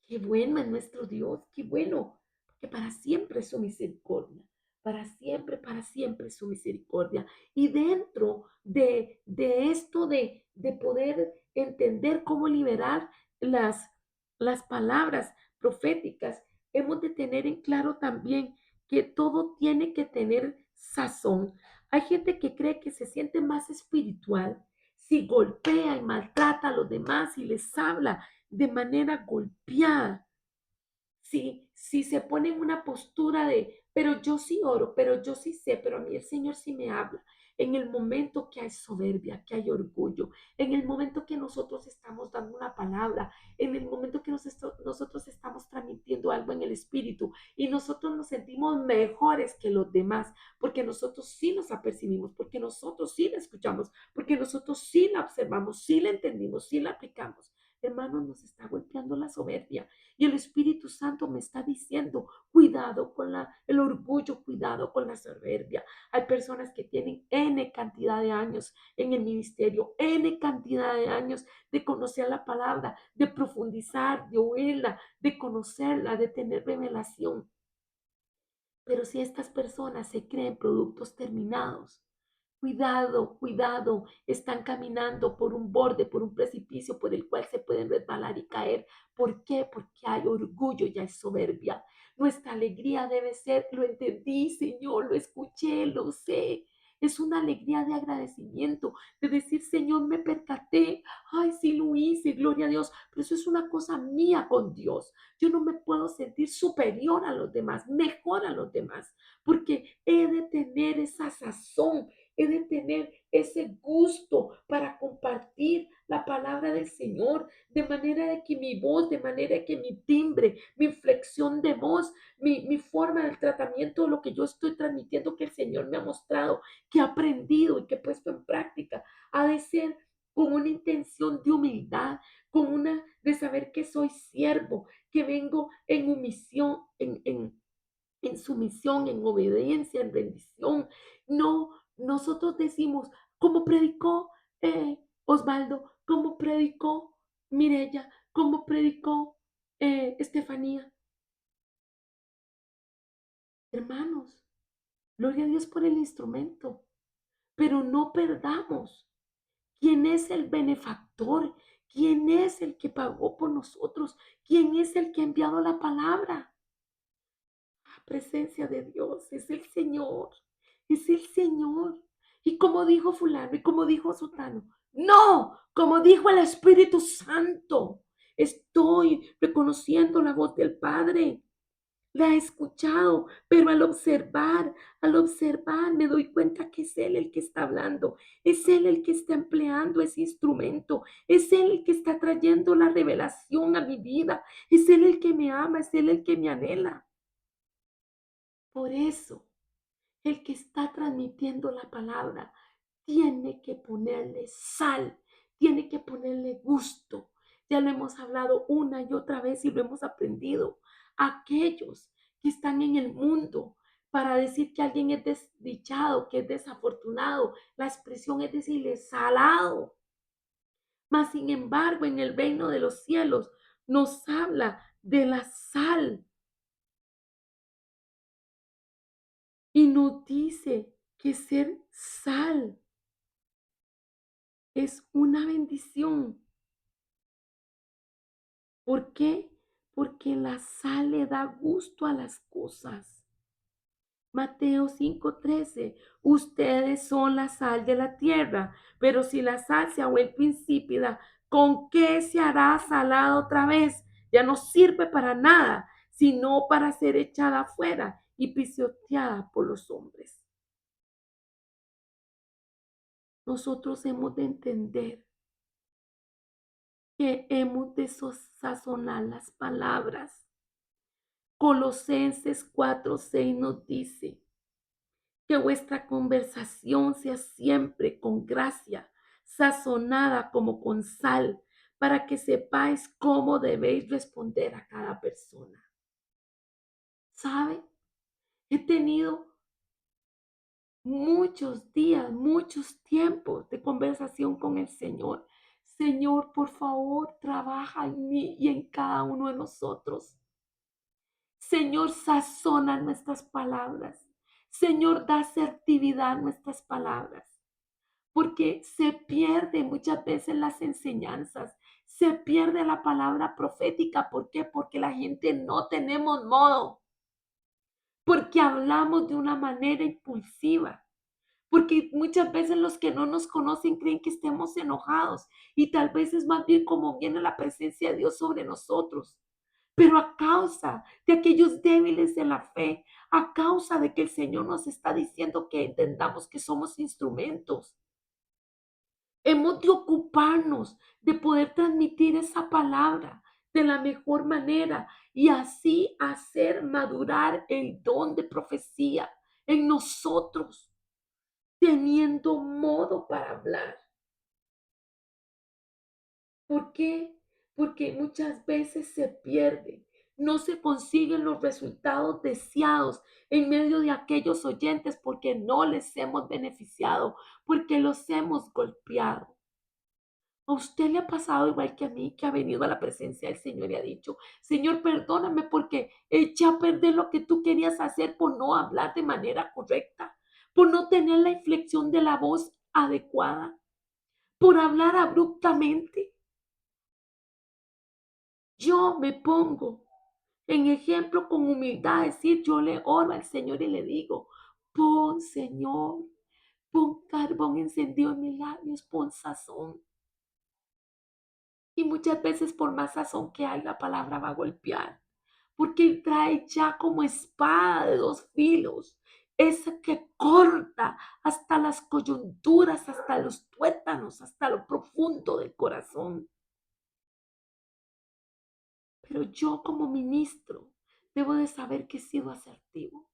Qué bueno es nuestro Dios, qué bueno, porque para siempre es su misericordia, para siempre es su misericordia. Y dentro de esto de poder entender cómo liberar las, las palabras proféticas, hemos de tener en claro también que todo tiene que tener sazón. Hay gente que cree que se siente más espiritual si golpea y maltrata a los demás y les habla de manera golpeada. Si se pone en una postura de, pero yo sí oro, pero yo sí sé, pero a mí el Señor sí me habla. En el momento que hay soberbia, que hay orgullo, en el momento que nosotros estamos dando una palabra, en el momento que nosotros estamos transmitiendo algo en el Espíritu y nosotros nos sentimos mejores que los demás, porque nosotros sí nos apercibimos, porque nosotros sí la escuchamos, porque nosotros sí la observamos, sí la entendimos, sí la aplicamos. Hermanos, nos está golpeando la soberbia y el Espíritu Santo me está diciendo, cuidado con el orgullo, cuidado con la soberbia. Hay personas que tienen N cantidad de años en el ministerio, N cantidad de años de conocer la palabra, de profundizar, de oírla, de conocerla, de tener revelación. Pero si estas personas se creen productos terminados, cuidado, cuidado, están caminando por un borde, por un precipicio por el cual se pueden resbalar y caer. ¿Por qué? Porque hay orgullo y hay soberbia. Nuestra alegría debe ser, lo entendí, Señor, lo escuché, lo sé. Es una alegría de agradecimiento, de decir, Señor, me percaté, ay, sí lo hice, gloria a Dios, pero eso es una cosa mía con Dios. Yo no me puedo sentir superior a los demás, mejor a los demás, porque he de tener esa sazón, he de tener ese gusto para compartir la palabra del Señor, de manera de que mi voz, de manera que mi timbre, mi inflexión de voz, mi forma del tratamiento de lo que yo estoy transmitiendo, que el Señor me ha mostrado, que he aprendido y que he puesto en práctica, ha de ser con una intención de humildad, con una de saber que soy siervo, que vengo en omisión, en sumisión, en obediencia, en rendición. No, nosotros decimos, como predicó Osvaldo, como predicó Mirella, como predicó Estefanía. Hermanos, gloria a Dios por el instrumento, pero no perdamos quién es el benefactor, quién es el que pagó por nosotros, quién es el que ha enviado la palabra. La presencia de Dios es el Señor, es el Señor. Y como dijo fulano y como dijo sutano, no, como dijo el Espíritu Santo, estoy reconociendo la voz del Padre. La he escuchado, pero al observar, me doy cuenta que es Él el que está hablando, es Él el que está empleando ese instrumento, es Él el que está trayendo la revelación a mi vida, es Él el que me ama, es Él el que me anhela. Por eso, el que está transmitiendo la palabra tiene que ponerle sal, tiene que ponerle gusto. Ya lo hemos hablado una y otra vez y lo hemos aprendido. Aquellos que están en el mundo para decir que alguien es desdichado, que es desafortunado, la expresión es decirle salado. Mas sin embargo, en el reino de los cielos nos habla de la sal y nos dice que ser sal es una bendición. ¿Por qué? Porque la sal le da gusto a las cosas. Mateo 5:13, ustedes son la sal de la tierra, pero si la sal se ha vuelto insípida, ¿con qué se hará salada otra vez? Ya no sirve para nada, sino para ser echada afuera y pisoteada por los hombres. Nosotros hemos de entender que hemos de sazonar las palabras. Colosenses 4:6 nos dice que vuestra conversación sea siempre con gracia, sazonada como con sal, para que sepáis cómo debéis responder a cada persona. ¿Sabe? He tenido muchos días, muchos tiempos de conversación con el Señor. Señor, por favor, trabaja en mí y en cada uno de nosotros. Señor, sazona nuestras palabras. Señor, da asertividad a nuestras palabras, porque se pierde muchas veces las enseñanzas, se pierde la palabra profética. ¿Por qué? Porque la gente no tenemos modo, porque hablamos de una manera impulsiva, porque muchas veces los que no nos conocen creen que estemos enojados y tal vez es más bien como viene la presencia de Dios sobre nosotros. Pero a causa de aquellos débiles de la fe, a causa de que el Señor nos está diciendo que entendamos que somos instrumentos, hemos de ocuparnos de poder transmitir esa palabra de la mejor manera y así hacer madurar el don de profecía en nosotros, teniendo modo para hablar. ¿Por qué? Porque muchas veces se pierde, no se consiguen los resultados deseados en medio de aquellos oyentes porque no les hemos beneficiado, porque los hemos golpeado. ¿A usted le ha pasado igual que a mí, que ha venido a la presencia del Señor y ha dicho, Señor, perdóname porque eché a perder lo que tú querías hacer por no hablar de manera correcta, por no tener la inflexión de la voz adecuada, por hablar abruptamente? Yo me pongo en ejemplo con humildad, decir, yo le oro al Señor y le digo, pon, Señor, pon carbón encendido en mis labios, pon sazón. Y muchas veces por más sazón que hay, la palabra va a golpear, porque trae ya como espada de dos filos, esa que corta hasta las coyunturas, hasta los tuétanos, hasta lo profundo del corazón. Pero yo como ministro debo de saber que he sido asertivo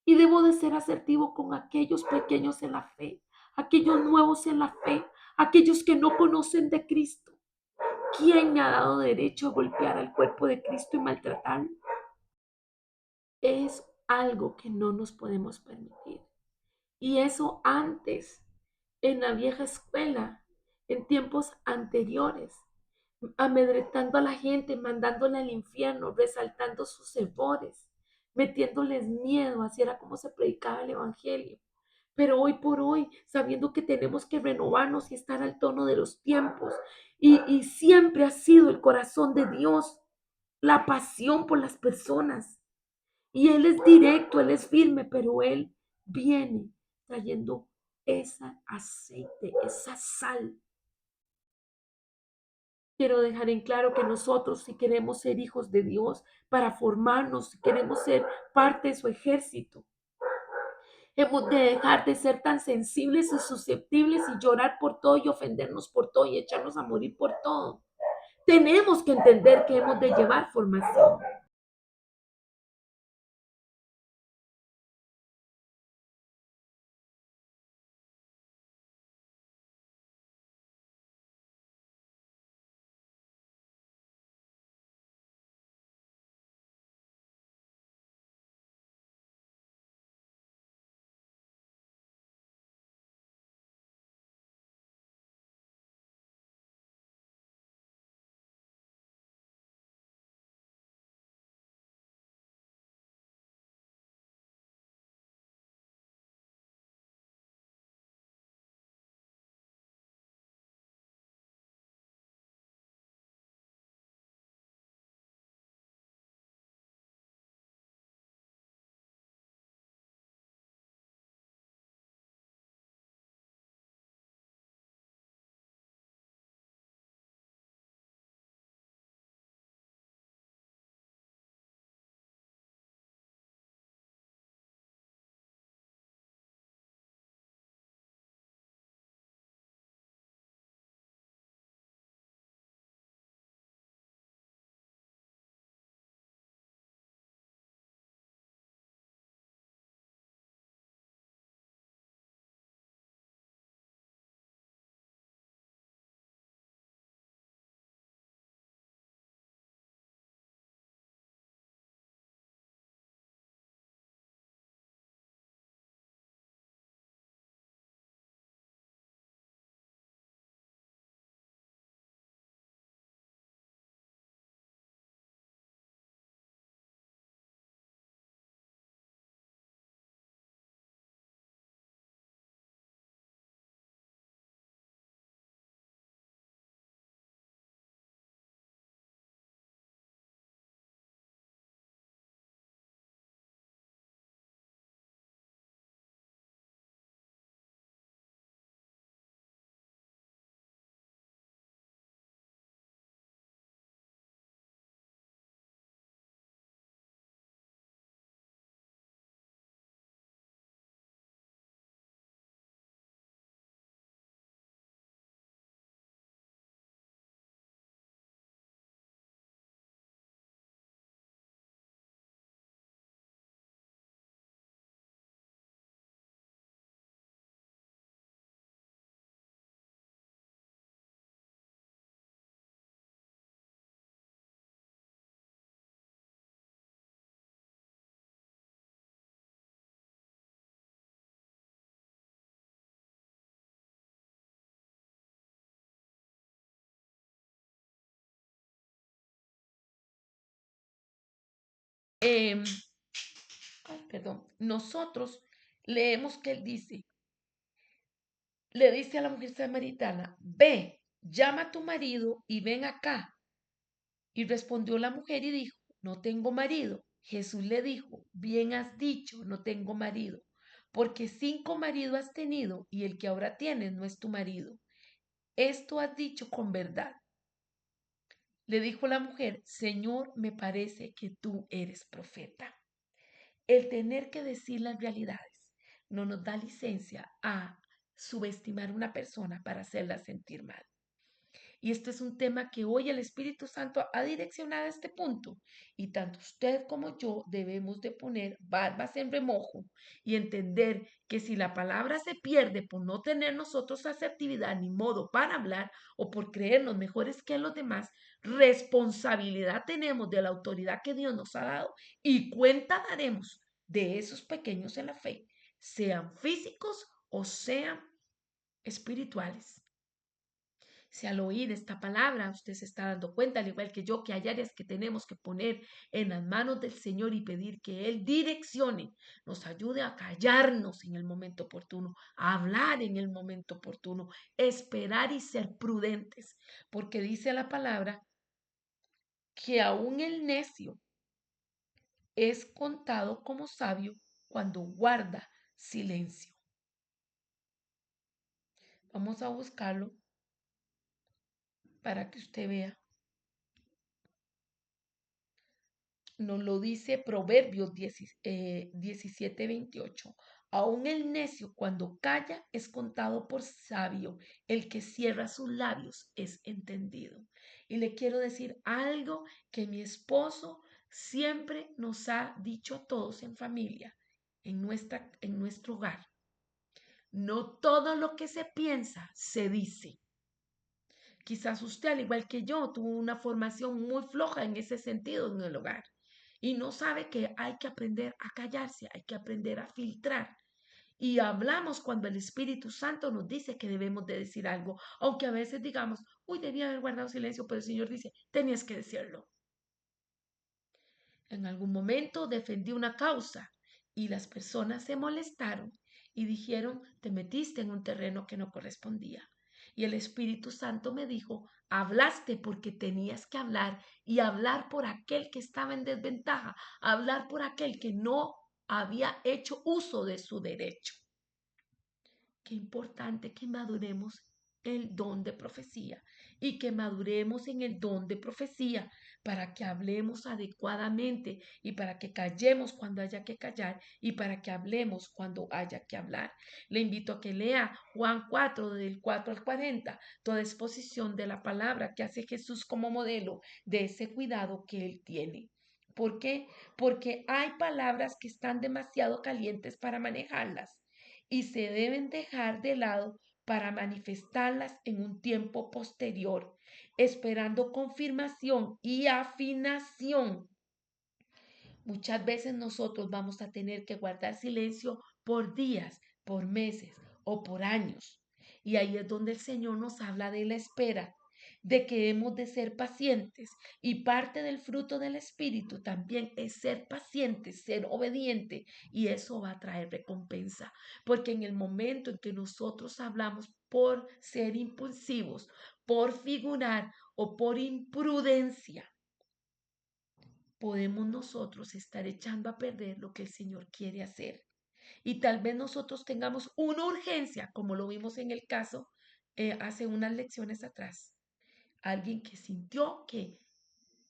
y debo de ser asertivo con aquellos pequeños en la fe, aquellos nuevos en la fe, aquellos que no conocen de Cristo. ¿Quién me ha dado derecho a golpear al cuerpo de Cristo y maltratarlo? Es algo que no nos podemos permitir. Y eso antes, en la vieja escuela, en tiempos anteriores, amedrentando a la gente, mandándola al infierno, resaltando sus errores, metiéndoles miedo, así era como se predicaba el evangelio. Pero hoy por hoy, sabiendo que tenemos que renovarnos y estar al tono de los tiempos, y siempre ha sido el corazón de Dios, la pasión por las personas. Y Él es directo, Él es firme, pero Él viene trayendo ese aceite, esa sal. Quiero dejar en claro que nosotros, si queremos ser hijos de Dios, para formarnos, si queremos ser parte de su ejército, hemos de dejar de ser tan sensibles y susceptibles y llorar por todo y ofendernos por todo y echarnos a morir por todo. Tenemos que entender que hemos de llevar formación. em, perdón, nosotros leemos que él dice, le dice a la mujer samaritana, ve, llama a tu marido y ven acá. Y respondió la mujer y dijo, no tengo marido. Jesús le dijo, bien has dicho, no tengo marido, porque 5 maridos has tenido y el que ahora tienes no es tu marido. Esto has dicho con verdad. Le dijo la mujer, Señor, me parece que tú eres profeta. El tener que decir las realidades no nos da licencia a subestimar a una persona para hacerla sentir mal. Y esto es un tema que hoy el Espíritu Santo ha direccionado a este punto. Y tanto usted como yo debemos de poner barbas en remojo y entender que si la palabra se pierde por no tener nosotros asertividad ni modo para hablar o por creernos mejores que los demás, responsabilidad tenemos de la autoridad que Dios nos ha dado y cuenta daremos de esos pequeños en la fe, sean físicos o sean espirituales. Si al oír esta palabra usted se está dando cuenta, al igual que yo, que hay áreas que tenemos que poner en las manos del Señor y pedir que Él direccione, nos ayude a callarnos en el momento oportuno, a hablar en el momento oportuno, esperar y ser prudentes, porque dice la palabra que aún el necio es contado como sabio cuando guarda silencio. Vamos a buscarlo para que usted vea. Nos lo dice Proverbios 17:28. Aún el necio cuando calla es contado por sabio, el que cierra sus labios es entendido. Y le quiero decir algo que mi esposo siempre nos ha dicho a todos en familia, en nuestro hogar. No todo lo que se piensa se dice. Quizás usted, al igual que yo, tuvo una formación muy floja en ese sentido en el hogar y no sabe que hay que aprender a callarse, hay que aprender a filtrar. Y hablamos cuando el Espíritu Santo nos dice que debemos de decir algo, aunque a veces digamos, uy, debía haber guardado silencio, pero el Señor dice, tenías que decirlo. En algún momento defendí una causa y las personas se molestaron y dijeron, te metiste en un terreno que no correspondía. Y el Espíritu Santo me dijo, hablaste porque tenías que hablar y hablar por aquel que estaba en desventaja, hablar por aquel que no había hecho uso de su derecho. Qué importante que maduremos el don de profecía y que maduremos en el don de profecía para que hablemos adecuadamente y para que callemos cuando haya que callar y para que hablemos cuando haya que hablar. Le invito a que lea Juan 4 del 4 al 40, toda exposición de la palabra que hace Jesús como modelo de ese cuidado que él tiene. ¿Por qué? Porque hay palabras que están demasiado calientes para manejarlas y se deben dejar de lado para manifestarlas en un tiempo posterior, esperando confirmación y afinación. Muchas veces nosotros vamos a tener que guardar silencio por días, por meses o por años. Y ahí es donde el Señor nos habla de la espera, de que hemos de ser pacientes. Y parte del fruto del Espíritu también es ser paciente, ser obediente. Y eso va a traer recompensa. Porque en el momento en que nosotros hablamos por ser impulsivos, por figurar o por imprudencia, podemos nosotros estar echando a perder lo que el Señor quiere hacer. Y tal vez nosotros tengamos una urgencia, como lo vimos en el caso hace unas lecciones atrás. Alguien que sintió que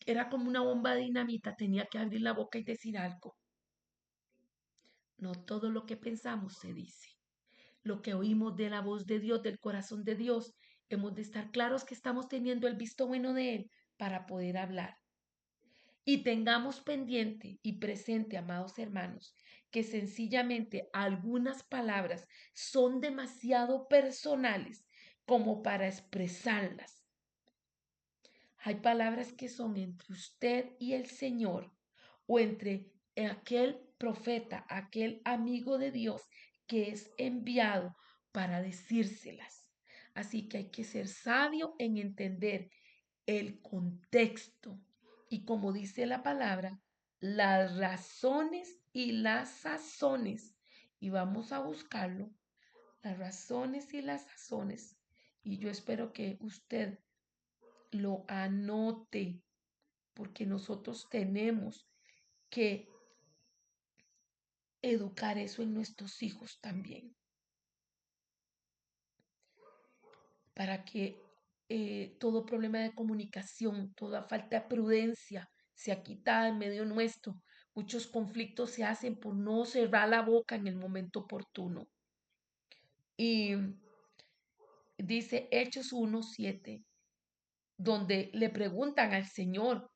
era como una bomba de dinamita, tenía que abrir la boca y decir algo. No todo lo que pensamos se dice. Lo que oímos de la voz de Dios, del corazón de Dios, hemos de estar claros que estamos teniendo el visto bueno de Él para poder hablar. Y tengamos pendiente y presente, amados hermanos, que sencillamente algunas palabras son demasiado personales como para expresarlas. Hay palabras que son entre usted y el Señor o entre aquel profeta, aquel amigo de Dios que es enviado para decírselas. Así que hay que ser sabio en entender el contexto y como dice la palabra, las razones y las sazones. Y vamos a buscarlo, las razones y las sazones. Y yo espero que usted lo anote, porque nosotros tenemos que educar eso en nuestros hijos también, para que todo problema de comunicación, toda falta de prudencia sea quitada en medio nuestro. Muchos conflictos se hacen por no cerrar la boca en el momento oportuno. Y dice Hechos 1:7, donde le preguntan al Señor,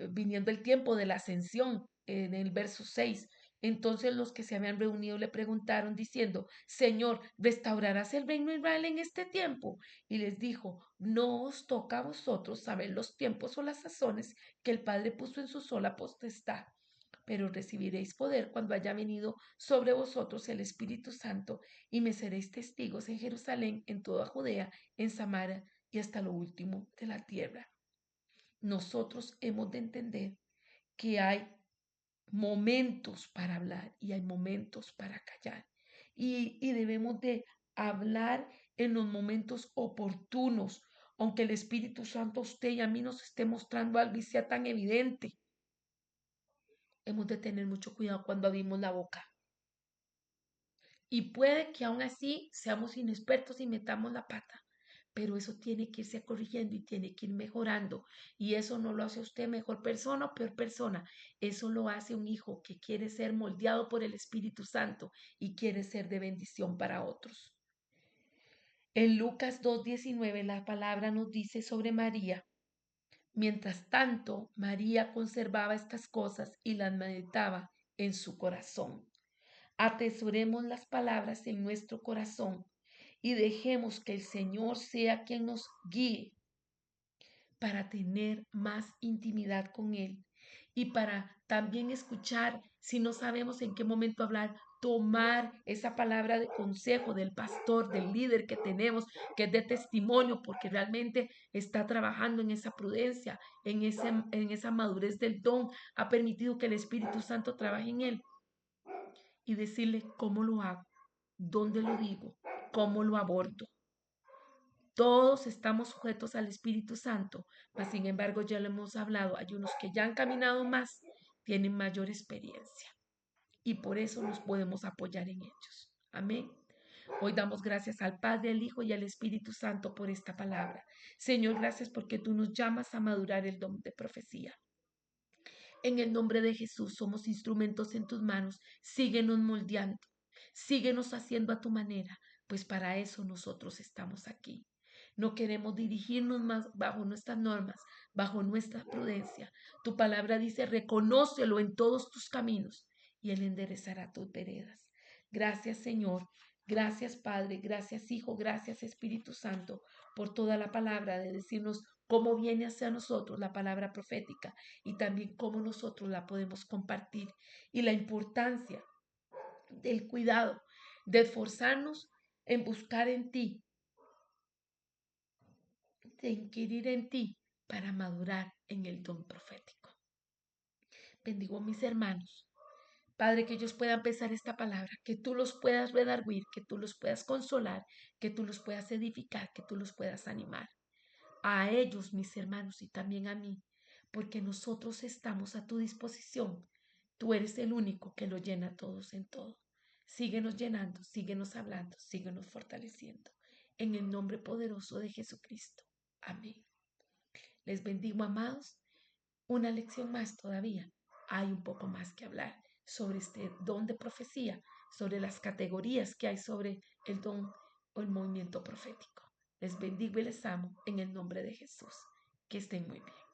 viniendo el tiempo de la ascensión, en el verso 6. Entonces los que se habían reunido le preguntaron diciendo, Señor, ¿restaurarás el reino de Israel en este tiempo? Y les dijo, no os toca a vosotros saber los tiempos o las sazones que el Padre puso en su sola potestad, pero recibiréis poder cuando haya venido sobre vosotros el Espíritu Santo, y me seréis testigos en Jerusalén, en toda Judea, en Samaria y hasta lo último de la tierra. Nosotros hemos de entender que hay momentos para hablar y hay momentos para callar. Y debemos de hablar en los momentos oportunos, aunque el Espíritu Santo a usted y a mí nos esté mostrando algo y sea tan evidente. Hemos de tener mucho cuidado cuando abrimos la boca. Y puede que aún así seamos inexpertos y metamos la pata, pero eso tiene que irse corrigiendo y tiene que ir mejorando. Y eso no lo hace usted mejor persona o peor persona. Eso lo hace un hijo que quiere ser moldeado por el Espíritu Santo y quiere ser de bendición para otros. En Lucas 2:19 la palabra nos dice sobre María. Mientras tanto, María conservaba estas cosas y las meditaba en su corazón. Atesoremos las palabras en nuestro corazón y dejemos que el Señor sea quien nos guíe para tener más intimidad con Él y para también escuchar, si no sabemos en qué momento hablar, tomar esa palabra de consejo del pastor, del líder que tenemos, que es de testimonio, porque realmente está trabajando en esa prudencia, en esa madurez del don, ha permitido que el Espíritu Santo trabaje en él, y decirle cómo lo hago, dónde lo digo, cómo lo abordo. Todos estamos sujetos al Espíritu Santo, mas sin embargo ya lo hemos hablado, hay unos que ya han caminado más, tienen mayor experiencia y por eso nos podemos apoyar en ellos. Amén. Hoy damos gracias al Padre, al Hijo y al Espíritu Santo por esta palabra. Señor, gracias porque tú nos llamas a madurar el don de profecía. En el nombre de Jesús somos instrumentos en tus manos. Síguenos moldeando, síguenos haciendo a tu manera, pues para eso nosotros estamos aquí. No queremos dirigirnos más bajo nuestras normas, bajo nuestra prudencia. Tu palabra dice, reconócelo en todos tus caminos y Él enderezará tus veredas. Gracias, Señor. Gracias, Padre. Gracias, Hijo. Gracias, Espíritu Santo, por toda la palabra de decirnos cómo viene hacia nosotros la palabra profética y también cómo nosotros la podemos compartir y la importancia del cuidado, de esforzarnos en buscar en ti, de inquirir en ti para madurar en el don profético. Bendigo a mis hermanos. Padre, que ellos puedan pensar esta palabra, que tú los puedas redarguir, que tú los puedas consolar, que tú los puedas edificar, que tú los puedas animar. A ellos, mis hermanos, y también a mí, porque nosotros estamos a tu disposición. Tú eres el único que lo llena a todos en todo. Síguenos llenando, síguenos hablando, síguenos fortaleciendo. En el nombre poderoso de Jesucristo. Amén. Les bendigo, amados. Una lección más todavía. Hay un poco más que hablar sobre este don de profecía, sobre las categorías que hay sobre el don o el movimiento profético. Les bendigo y les amo en el nombre de Jesús. Que estén muy bien.